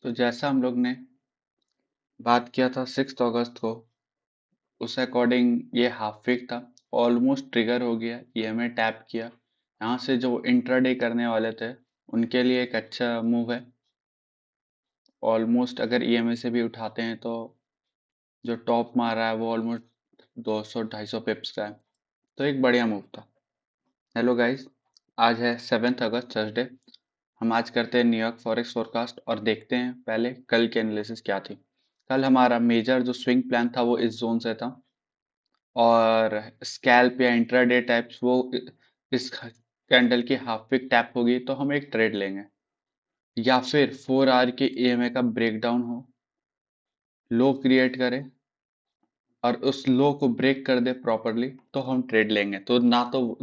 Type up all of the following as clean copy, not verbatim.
तो जैसा हम लोग ने बात किया था 6 अगस्त को, उस अकॉर्डिंग ये हाफ वीक था। ऑलमोस्ट ट्रिगर हो गया, ईएमए टैप किया। यहाँ से जो इंट्राडे करने वाले थे उनके लिए एक अच्छा मूव है। ऑलमोस्ट अगर ईएमए से भी उठाते हैं तो जो टॉप मार रहा है वो ऑलमोस्ट 200-250 पिप्स का है, तो एक बढ़िया मूव था। हेलो गाइस, आज है 7 अगस्त थर्सडे। हम आज करते हैं न्यूयॉर्क फॉरेक्स फोरकास्ट और देखते हैं पहले कल की एनालिसिस क्या थी। कल हमारा मेजर जो स्विंग प्लान था वो इस जोन से था, और स्कैल्प या इंट्राडे टैप्स वो इस कैंडल की हाफ वीक टैप होगी तो हम एक ट्रेड लेंगे, या फिर 4 आवर के ईएमए का ब्रेकडाउन हो, लो क्रिएट करे और उस लो को ब्रेक कर दे प्रॉपरली तो हम ट्रेड लेंगे। तो ना तो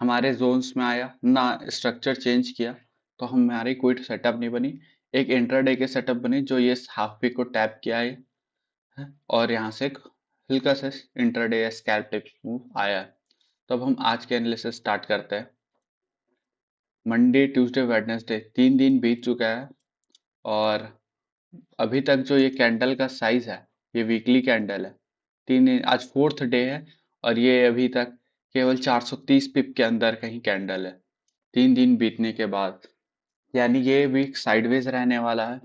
हमारे जोन्स में आया ना स्ट्रक्चर चेंज किया, तो हमारी कोई सेटअप नहीं बनी। एक इंट्राडे के सेटअप बनी जो ये हाफ वीक को टैप किया है और यहाँ से एक हल्का सा इंट्राडे या स्कैल्प टाइप मूव आया है। तो अब हम आज के एनालिसिस स्टार्ट करते हैं। मंडे, ट्यूसडे, वेडनेसडे 3 दिन बीत चुका है, और अभी तक जो ये कैंडल का साइज है, ये वीकली कैंडल है। 3 दिन, आज फोर्थ डे है, और ये अभी तक केवल 430 पिप के अंदर कहीं कैंडल है 3 दिन बीतने के बाद। यानी ये वीक साइडवेज रहने वाला है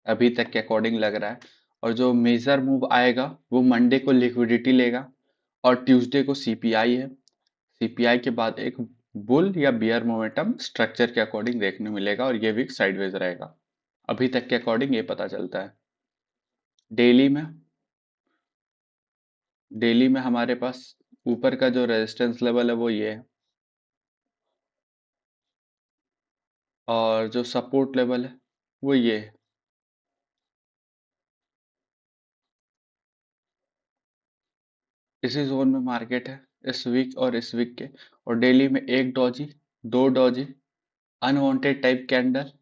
अभी तक के अकॉर्डिंग लग रहा है। और जो मेजर मूव आएगा वो मंडे को लिक्विडिटी लेगा, और ट्यूसडे को सीपीआई है। सीपीआई के बाद एक बुल या बियर मोमेंटम स्ट्रक्चर के अकॉर्डिंग देखने मिलेगा, और ये वीक साइडवेज रहेगा अभी तक के अकॉर्डिंग, ये पता चलता है। डेली में डेली में हमारे पास ऊपर का जो रेजिस्टेंस लेवल है वो ये है, और जो सपोर्ट लेवल है वो ये है। इसी जोन में मार्केट है इस वीक और इस वीक के। और डेली में एक डॉजी, दो Doge, unwanted type candle,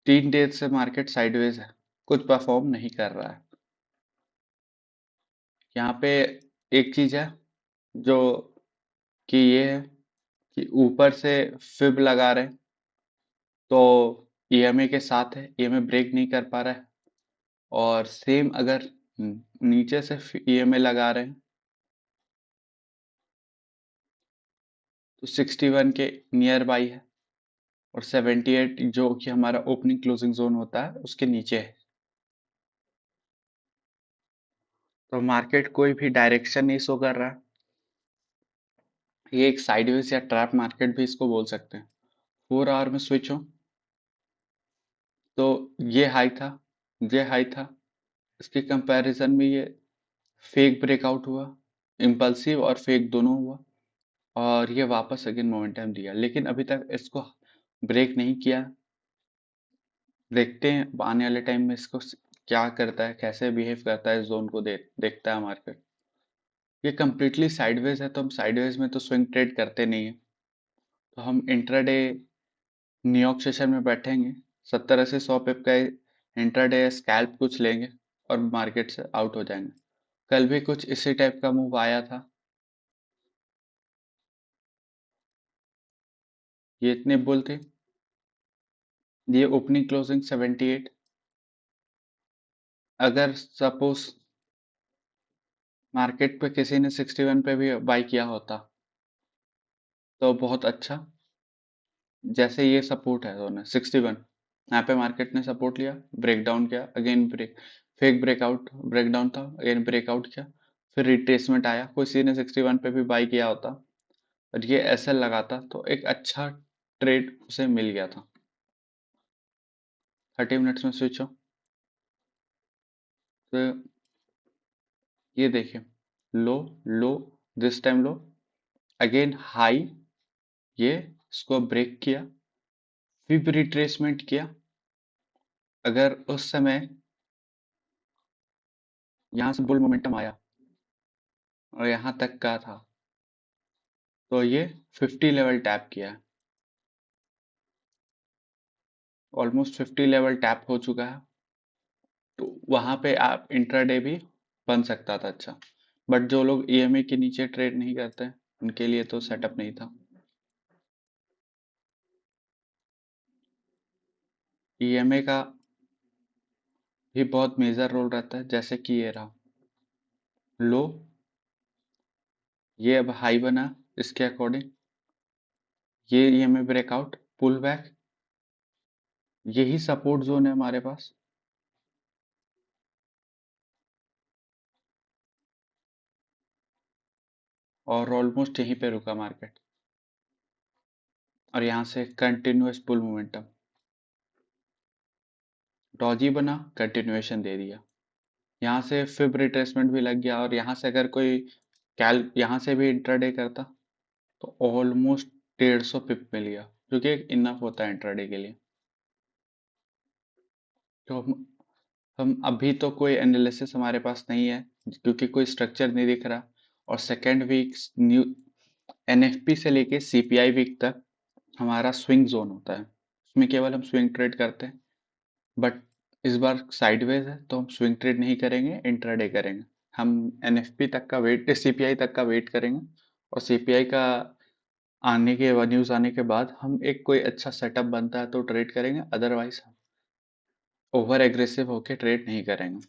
3 days से मार्केट साइडवेज है, कुछ परफॉर्म नहीं कर रहा है। यहाँ पे एक चीज है जो कि ये है कि ऊपर से फिब लगा रहे हैं, तो ईएमए के साथ है, ईएमए ब्रेक नहीं कर पा रहा है। और सेम अगर नीचे से ईएमए लगा रहे हैं तो 61 के नियर बाई है, और 78 जो कि हमारा ओपनिंग क्लोजिंग जोन होता है उसके नीचे है। तो मार्केट कोई भी डायरेक्शन नहीं शो कर रहा है। ये एक साइडवेज या ट्रैप मार्केट भी इसको बोल सकते हैं। 4 आवर में स्विच हो तो ये हाई था, ये हाई था, इसके कंपैरिजन में ये फेक ब्रेकआउट हुआ, इम्पल्सिव और फेक दोनों हुआ, और ये वापस अगेन मोमेंटम दिया, लेकिन अभी तक इसको ब्रेक नहीं किया। देखते हैं आने वाले टाइम में इसको क्या करता है, कैसे बिहेव करता है, इस जोन को देखता है मार्केट। ये कम्प्लीटली साइडवेज है, तो हम साइडवेज में तो स्विंग ट्रेड करते नहीं है, तो हम इंट्राडे न्यूयॉर्क सेशन में बैठेंगे, 70-80-100 पिप का इंट्राडे स्कैल्प कुछ लेंगे और मार्केट से आउट हो जाएंगे। कल भी कुछ इसी टाइप का मूव आया था, ये इतने बुल थे, ये ओपनिंग क्लोजिंग 78। अगर सपोज मार्केट पे किसी ने 61 पे भी बाई किया होता तो बहुत अच्छा। जैसे ये सपोर्ट है दोनों 61, यहाँ पे मार्केट ने सपोर्ट लिया, ब्रेकडाउन किया, again break, fake breakout, breakdown था, अगेन ब्रेकआउट किया, फिर रिट्रेसमेंट आया, किसी ने 61 पे भी बाई किया होता और ये ऐसे लगाता तो एक अच्छा ट्रेड उसे मिल गया था। 30 मिनट्स में स्विच हो तो ये देखिए, low, low, this time low, again high, ये इसको ब्रेक किया, फिर रिट्रेसमेंट किया। अगर उस समय यहाँ से बुल मोमेंटम आया और यहाँ तक का था तो ये 50 लेवल टैप किया है, ऑलमोस्ट 50 लेवल टैप हो चुका है, तो वहां पे आप इंट्राडे भी बन सकता था अच्छा। बट जो लोग ईएमए के नीचे ट्रेड नहीं करते उनके लिए तो सेटअप नहीं था। ईएमए का भी बहुत मेजर रोल रहता है, जैसे कि ये रहा लो, ये अब हाई बना, इसके अकॉर्डिंग ये ईएमए ब्रेकआउट, पुल बैक, यही सपोर्ट जोन है हमारे पास। और ऑलमोस्ट यहीं पे रुका मार्केट, और यहाँ से कंटिन्यूअस पुल मोमेंटम, डॉजी बना, कंटिन्यूएशन दे दिया, यहाँ से फिब रिट्रेसमेंट भी लग गया, और यहाँ से अगर कोई कैल यहाँ से भी इंट्राडे करता तो ऑलमोस्ट 150 पिप मिल गया, जो कि एक इनफ होता है इंट्राडे के लिए। तो हम अभी तो कोई एनालिसिस हमारे पास नहीं है, क्योंकि कोई स्ट्रक्चर नहीं दिख रहा, और सेकेंड वीक न्यू एनएफपी से लेके सीपीआई वीक तक हमारा स्विंग जोन होता है, उसमें केवल हम स्विंग ट्रेड करते हैं। बट इस बार साइडवेज है तो हम स्विंग ट्रेड नहीं करेंगे, इंट्राडे करेंगे। हम एनएफपी तक का वेट, सीपीआई तक का वेट करेंगे, और सीपीआई का आने के न्यूज आने के बाद हम एक कोई अच्छा सेटअप बनता है तो ट्रेड करेंगे, अदरवाइज ओवर एग्रेसिव होके ट्रेड नहीं करेंगे।